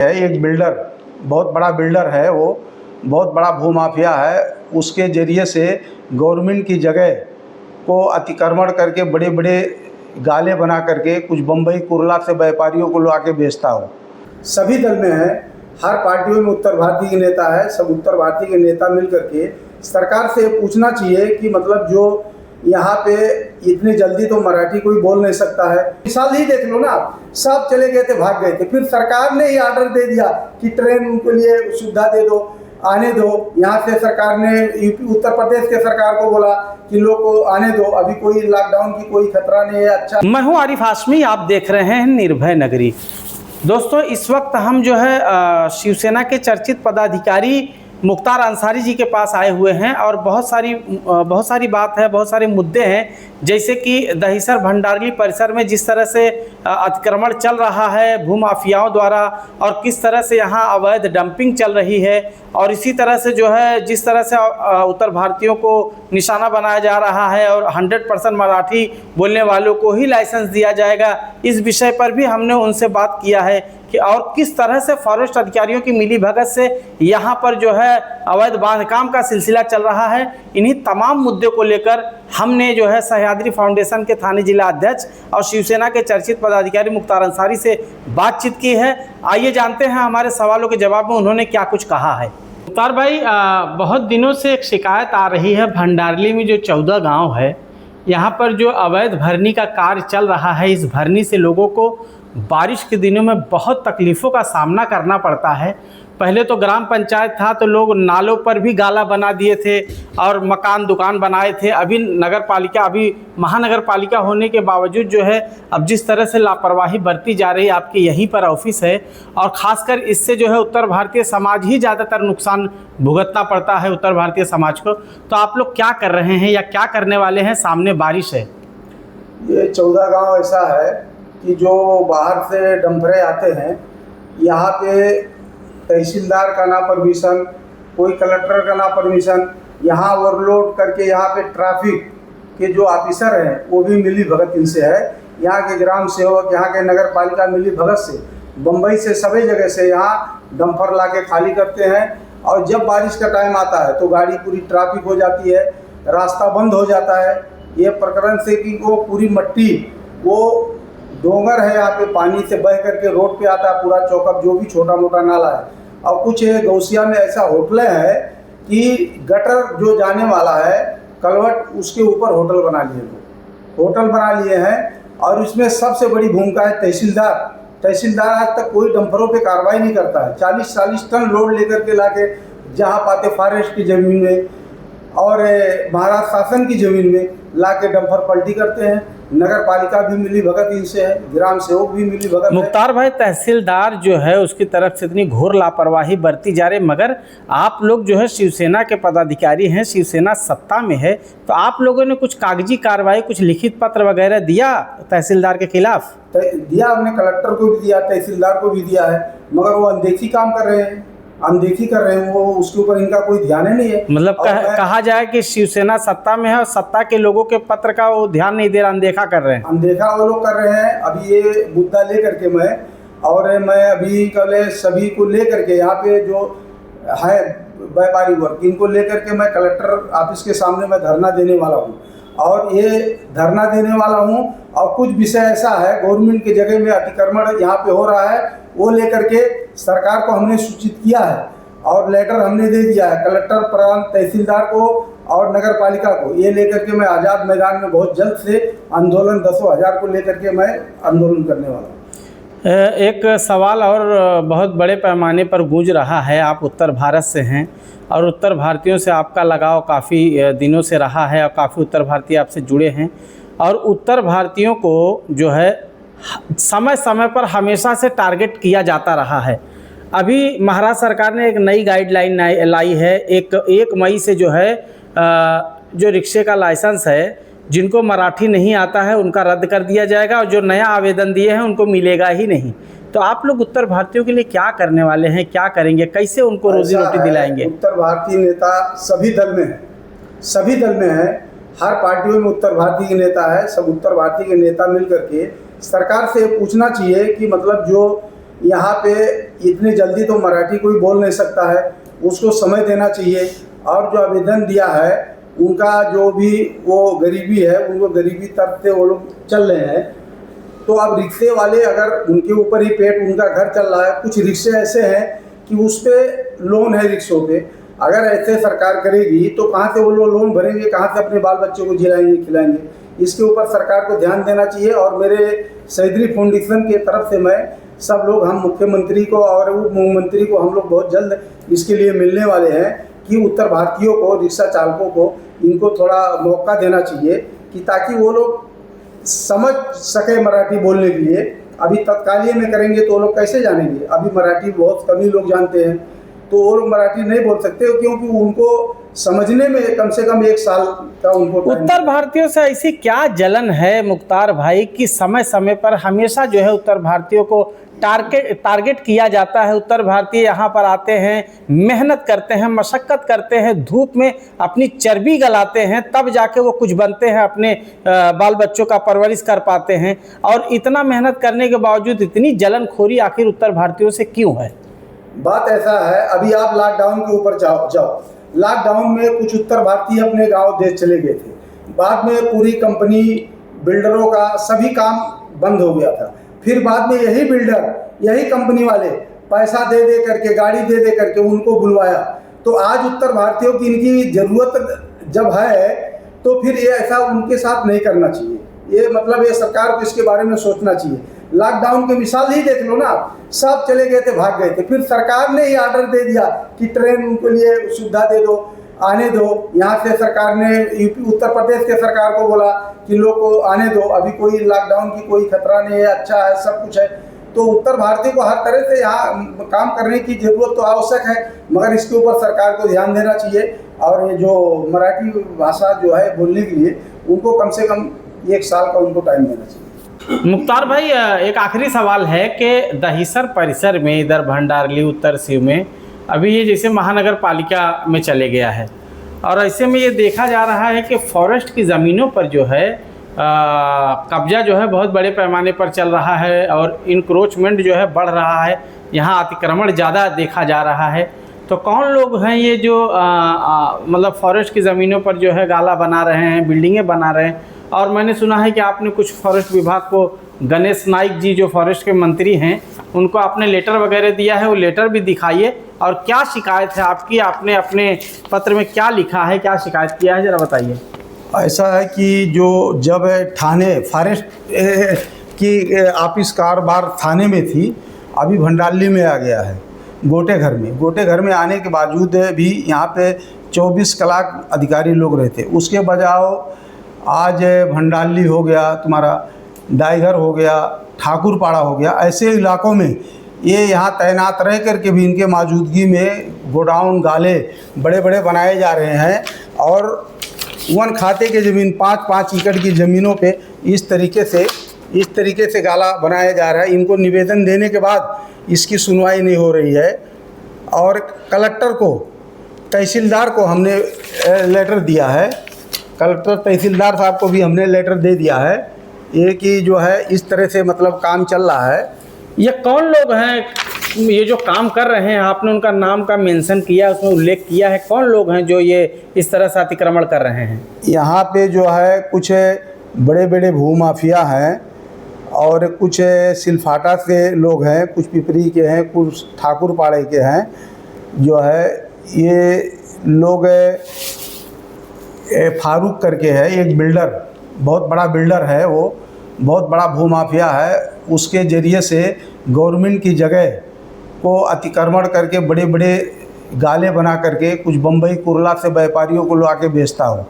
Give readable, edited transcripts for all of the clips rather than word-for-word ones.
है एक बिल्डर, बहुत बड़ा बिल्डर है, वो बहुत बड़ा भूमाफिया है। उसके ज़रिए से गवर्नमेंट की जगह को अतिक्रमण करके बड़े बड़े गाले बना करके कुछ बम्बई कुरला से व्यापारियों को ला के बेचता हो। सभी दल में है, हर पार्टियों में उत्तर भारतीय के नेता है। सब उत्तर भारतीय के नेता मिल करके सरकार से पूछना चाहिए कि मतलब जो यहाँ पे इतनी जल्दी तो मराठी कोई बोल नहीं सकता है। मिसाल ही देख लो ना, आप सब चले गए थे, भाग गए थे, फिर सरकार ने ही ऑर्डर दे दिया कि ट्रेन उनके लिए सुविधा दे दो, आने दो। यहाँ से सरकार ने यूपी उत्तर प्रदेश के सरकार को बोला कि लोग को आने दो, अभी कोई लॉकडाउन की कोई खतरा नहीं है। अच्छा, मैं हूँ आरिफ हाशमी, आप देख रहे हैं निर्भय नगरी। दोस्तों, इस वक्त हम जो है शिवसेना के चर्चित पदाधिकारी मुख्तार अंसारी जी के पास आए हुए हैं और बहुत सारी बात है, बहुत सारे मुद्दे हैं। जैसे कि दहिसर भंडारली परिसर में जिस तरह से अतिक्रमण चल रहा है भूमाफियाओं द्वारा और किस तरह से यहाँ अवैध डंपिंग चल रही है, और इसी तरह से जो है जिस तरह से उत्तर भारतीयों को निशाना बनाया जा रहा है और 100% मराठी बोलने वालों को ही लाइसेंस दिया जाएगा, इस विषय पर भी हमने उनसे बात किया है कि और किस तरह से फॉरेस्ट अधिकारियों की मिलीभगत से यहाँ पर जो है अवैध बांधकाम का सिलसिला चल रहा है। इन्हीं तमाम मुद्दों को लेकर हमने जो है सह्याद्री फाउंडेशन के थाने जिला अध्यक्ष और शिवसेना के चर्चित पदाधिकारी मुख्तार अंसारी से बातचीत की है। आइए जानते हैं हमारे सवालों के जवाब में उन्होंने क्या कुछ कहा है। मुख्तार भाई, बहुत दिनों से एक शिकायत आ रही है, भंडारली में जो 14 गाँव है, यहाँ पर जो अवैध भरनी का कार्य चल रहा है, इस भरनी से लोगों को बारिश के दिनों में बहुत तकलीफ़ों का सामना करना पड़ता है। पहले तो ग्राम पंचायत था तो लोग नालों पर भी गाला बना दिए थे और मकान दुकान बनाए थे। अभी नगर पालिका, अभी महानगर पालिका होने के बावजूद जो है अब जिस तरह से लापरवाही बरती जा रही है, आपके यहीं पर ऑफिस है, और ख़ासकर इससे जो है उत्तर भारतीय समाज ही ज़्यादातर नुकसान भुगतना पड़ता है उत्तर भारतीय समाज को। तो आप लोग क्या कर रहे हैं या क्या करने वाले हैं? सामने बारिश है। ये 14 गांव ऐसा है कि जो बाहर से डंपरे आते हैं, यहाँ पे तहसीलदार का ना परमिशन, कोई कलेक्टर का ना परमिशन, यहाँ ओवरलोड करके यहाँ पे ट्रैफिक के जो ऑफिसर हैं वो भी मिली भगत इनसे है। यहाँ के ग्राम सेवक, यहाँ के नगर पालिका मिली भगत से बम्बई से सभी जगह से यहाँ डंपर ला के खाली करते हैं। और जब बारिश का टाइम आता है तो गाड़ी पूरी ट्रैफिक हो जाती है, रास्ता बंद हो जाता है। ये प्रकरण से कि वो पूरी मट्टी, वो डोंगर है यहाँ पे, पानी से बह करके रोड पे आता है पूरा चौकअप, जो भी छोटा मोटा नाला है। और कुछ गौसिया में ऐसा होटलें हैं कि गटर जो जाने वाला है कलवट, उसके ऊपर होटल बना लिए हैं। और इसमें सबसे बड़ी भूमिका है तहसीलदार आज तक कोई डंपरों पे कार्रवाई नहीं करता है। 40-40 टन लोड लेकर के लाके जहाँ पाते फॉरेस्ट की ज़मीन में और महाराष्ट्र शासन की ज़मीन में लाके डंपर पलटी करते हैं। नगर पालिका भी मिली भगत इनसे है, ग्राम सेवक भी मिली भगत। मुख्तार भाई, तहसीलदार जो है उसकी तरफ से इतनी घोर लापरवाही बरती जा रही, मगर आप लोग जो है शिवसेना के पदाधिकारी हैं, शिवसेना सत्ता में है, तो आप लोगों ने कुछ कागजी कार्रवाई, कुछ लिखित पत्र वगैरह दिया तहसीलदार के खिलाफ? दिया, हमने कलेक्टर को भी दिया, तहसीलदार को भी दिया है, मगर वो अनदेखी काम कर रहे हैं, अनदेखी कर रहे हैं। वो उसके ऊपर इनका कोई ध्यान ही नहीं है। मतलब कहा जाए कि शिवसेना सत्ता में है और सत्ता के लोगों के पत्र का वो ध्यान नहीं दे रहा, अनदेखा कर रहे हैं। अनदेखा वो लोग कर रहे हैं। अभी ये मुद्दा लेकर के मैं अभी कल सभी को लेकर के यहाँ पे जो है व्यापारी वर्ग, इनको लेकर के मैं कलेक्टर ऑफिस के सामने मैं धरना देने वाला हूँ। और ये धरना देने वाला हूँ और कुछ विषय ऐसा है, गवर्नमेंट की जगह में अतिक्रमण यहाँ पे हो रहा है, वो लेकर के सरकार को हमने सूचित किया है और लेटर हमने दे दिया है कलेक्टर, प्रधान, तहसीलदार को और नगर पालिका को। ये लेकर के मैं आज़ाद मैदान में बहुत जल्द से आंदोलन 10,000 को लेकर के मैं आंदोलन करने वाला हूँ। एक सवाल और बहुत बड़े पैमाने पर गूंज रहा है। आप उत्तर भारत से हैं और उत्तर भारतीयों से आपका लगाव काफ़ी दिनों से रहा है और काफ़ी उत्तर भारतीय आपसे जुड़े हैं, और उत्तर भारतीयों को जो है समय समय पर हमेशा से टारगेट किया जाता रहा है। अभी महाराष्ट्र सरकार ने एक नई गाइडलाइन लाई है, 1 मई से जो है जो रिक्शे का लाइसेंस है, जिनको मराठी नहीं आता है उनका रद्द कर दिया जाएगा और जो नया आवेदन दिए हैं उनको मिलेगा ही नहीं। तो आप लोग उत्तर भारतीयों के लिए क्या करने वाले हैं, क्या करेंगे, कैसे उनको रोजी रोटी दिलाएंगे? उत्तर भारतीय नेता सभी दल में है, हर पार्टियों में उत्तर भारतीय के नेता है। सब उत्तर भारतीय के नेता मिल करके सरकार से पूछना चाहिए कि मतलब जो यहाँ पे इतनी जल्दी तो मराठी कोई बोल नहीं सकता है, उसको समय देना चाहिए। और जो आवेदन दिया है उनका जो भी वो गरीबी है, उनको गरीबी तब से वो लोग चल रहे हैं। तो अब रिक्शे वाले अगर उनके ऊपर ही पेट उनका घर चल रहा है, कुछ रिक्शे ऐसे हैं कि उस पर लोन है रिक्शों पे, अगर ऐसे सरकार करेगी तो कहाँ से वो लोग लोन भरेंगे, कहाँ से अपने बाल बच्चों को जिलाएंगे खिलाएंगे। इसके ऊपर सरकार को ध्यान देना चाहिए। और मेरे सैदरी फाउंडेशन की तरफ से मैं सब लोग, हम मुख्यमंत्री को और उप मुख्यमंत्री को हम लोग बहुत जल्द इसके लिए मिलने वाले हैं कि उत्तर भारतीयों को, रिक्शा चालकों को, इनको थोड़ा मौका देना चाहिए कि ताकि वो लोग समझ सके मराठी बोलने के लिए। अभी तत्कालीन में करेंगे तो वो लोग कैसे जानेंगे? अभी मराठी बहुत कम ही लोग जानते हैं, तो वो लोग मराठी नहीं बोल सकते क्योंकि उनको समझने में कम से कम 1 साल का उनको टाइम। उत्तर भारतीयों से ऐसी क्या जलन है मुख्तार भाई कि समय समय पर हमेशा जो है उत्तर भारतीयों को टारगेट किया जाता है? उत्तर भारतीय यहाँ पर आते हैं, मेहनत करते हैं, मशक्क़त करते हैं, धूप में अपनी चर्बी गलाते हैं, तब जाके वो कुछ बनते हैं, अपने बाल बच्चों का परवरिश कर पाते हैं। और इतना मेहनत करने के बावजूद इतनी जलनखोरी आखिर उत्तर भारतीयों से क्यों है? बात ऐसा है, अभी आप लॉकडाउन के ऊपर जाओ। लॉकडाउन में कुछ उत्तर भारतीय अपने गांव देश चले गए थे। बाद में पूरी कंपनी, बिल्डरों का सभी काम बंद हो गया था। फिर बाद में यही बिल्डर, यही कंपनी वाले पैसा दे दे करके, गाड़ी दे दे करके उनको बुलवाया। तो आज उत्तर भारतीयों की इनकी ज़रूरत जब है तो फिर ये ऐसा उनके साथ नहीं करना चाहिए। ये मतलब ये सरकार को इसके बारे में सोचना चाहिए। लॉकडाउन की मिसाल ही देख लो ना, सब चले गए थे, भाग गए थे। फिर सरकार ने ही ऑर्डर दे दिया कि ट्रेन उनके लिए सुविधा दे दो, आने दो। यहाँ से सरकार ने यूपी, उत्तर प्रदेश के सरकार को बोला कि लोग को आने दो, अभी कोई लॉकडाउन की कोई खतरा नहीं है, अच्छा है, सब कुछ है। तो उत्तर भारतीय को हर तरह से यहाँ काम करने की जरूरत तो आवश्यक है, मगर इसके ऊपर सरकार को ध्यान देना चाहिए। और ये जो मराठी भाषा जो है बोलने के लिए, उनको कम से कम 1 साल का उनको टाइम देना चाहिए। मुख्तार भाई, एक आखिरी सवाल है कि दहिसर परिसर में, इधर भंडारली उत्तर सिव में, अभी ये जैसे महानगर पालिका में चले गया है, और ऐसे में ये देखा जा रहा है कि फॉरेस्ट की ज़मीनों पर जो है कब्जा जो है बहुत बड़े पैमाने पर चल रहा है, और इंक्रोचमेंट जो है बढ़ रहा है, यहाँ अतिक्रमण ज़्यादा देखा जा रहा है। तो कौन लोग हैं ये जो मतलब फॉरेस्ट की ज़मीनों पर जो है गाला बना रहे हैं, बिल्डिंगें बना रहे हैं? और मैंने सुना है कि आपने कुछ फॉरेस्ट विभाग को, गणेश नाइक जी जो फॉरेस्ट के मंत्री हैं, उनको आपने लेटर वगैरह दिया है, वो लेटर भी दिखाइए। और क्या शिकायत है आपकी? आपने अपने पत्र में क्या लिखा है, क्या शिकायत किया है, ज़रा बताइए। ऐसा है कि जो जब थाने फॉरेस्ट की ऑफिस कारोबार थाने में थी, अभी भंडारली में आ गया है, गोटे घर में। गोटे घर में आने के बावजूद भी यहाँ पे 24 कलाक अधिकारी लोग रहते। उसके बजाय आज भंडारली हो गया, तुम्हारा डाइगर हो गया, ठाकुरपाड़ा हो गया, ऐसे इलाकों में ये यहाँ तैनात रह करके भी इनके मौजूदगी में गोडाउन, गाले बड़े बड़े बनाए जा रहे हैं। और वन खाते के ज़मीन 5-5 एकड़ की ज़मीनों पे इस तरीके से गाला बनाया जा रहा है। इनको निवेदन देने के बाद इसकी सुनवाई नहीं हो रही है। और कलेक्टर को, तहसीलदार को हमने लेटर दिया है, कलेक्टर तहसीलदार साहब को भी हमने लेटर दे दिया है, ये कि जो है इस तरह से मतलब काम चल रहा है। ये कौन लोग हैं ये जो काम कर रहे हैं? आपने उनका नाम का मेंशन किया, उसमें उल्लेख किया है, कौन लोग हैं जो ये इस तरह से अतिक्रमण कर रहे हैं? यहाँ पे जो है कुछ बड़े बड़े भूमाफिया हैं, और कुछ सिलफाटा से लोग हैं, कुछ पिपरी के हैं, कुछ ठाकुरपाड़े के हैं। जो है ये लोग फारूक करके है एक बिल्डर, बहुत बड़ा बिल्डर है, वो बहुत बड़ा भूमाफिया है। उसके ज़रिए से गवर्नमेंट की जगह को अतिक्रमण करके बड़े बड़े गाले बना करके कुछ बम्बई कुरला से व्यापारियों को ला के बेचता हो।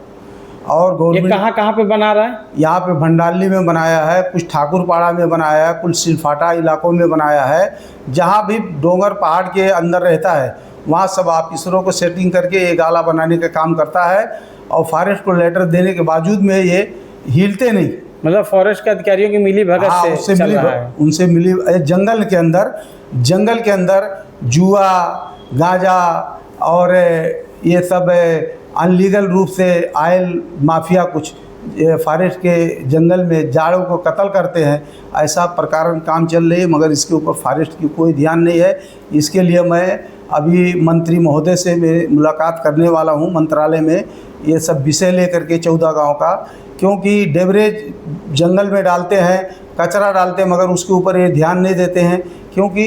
और गवर्नमेंट कहाँ पे बना रहा है? यहाँ पे भंडारली में बनाया है, कुछ ठाकुरपाड़ा में बनाया है, कुछ सिलफाटा इलाकों में बनाया है। जहाँ भी डोंगर पहाड़ के अंदर रहता है वहाँ सब ऑफिसरों को सेटिंग करके ये गाला बनाने का काम करता है। और फॉरेस्ट को लेटर देने के बावजूद में ये हिलते नहीं। मतलब फॉरेस्ट के अधिकारियों की मिली भगत से चल रहा है। उनसे मिली जंगल के अंदर जुआ, गांजा और ये सब अनलीगल रूप से आयल माफिया कुछ फॉरेस्ट के जंगल में जाड़ों को कत्ल करते हैं, ऐसा प्रकार काम चल रही है, मगर इसके ऊपर फॉरेस्ट की कोई ध्यान नहीं है। इसके लिए मैं अभी मंत्री महोदय से मैं मुलाकात करने वाला हूं मंत्रालय में, ये सब विषय लेकर के 14 गांव का, क्योंकि डेवरेज जंगल में डालते हैं, कचरा डालते हैं, मगर उसके ऊपर ये ध्यान नहीं देते हैं। क्योंकि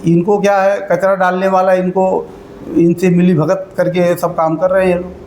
इनको क्या है, कचरा डालने वाला इनको इनसे मिली भगत करके सब काम कर रहे हैं ये लोग।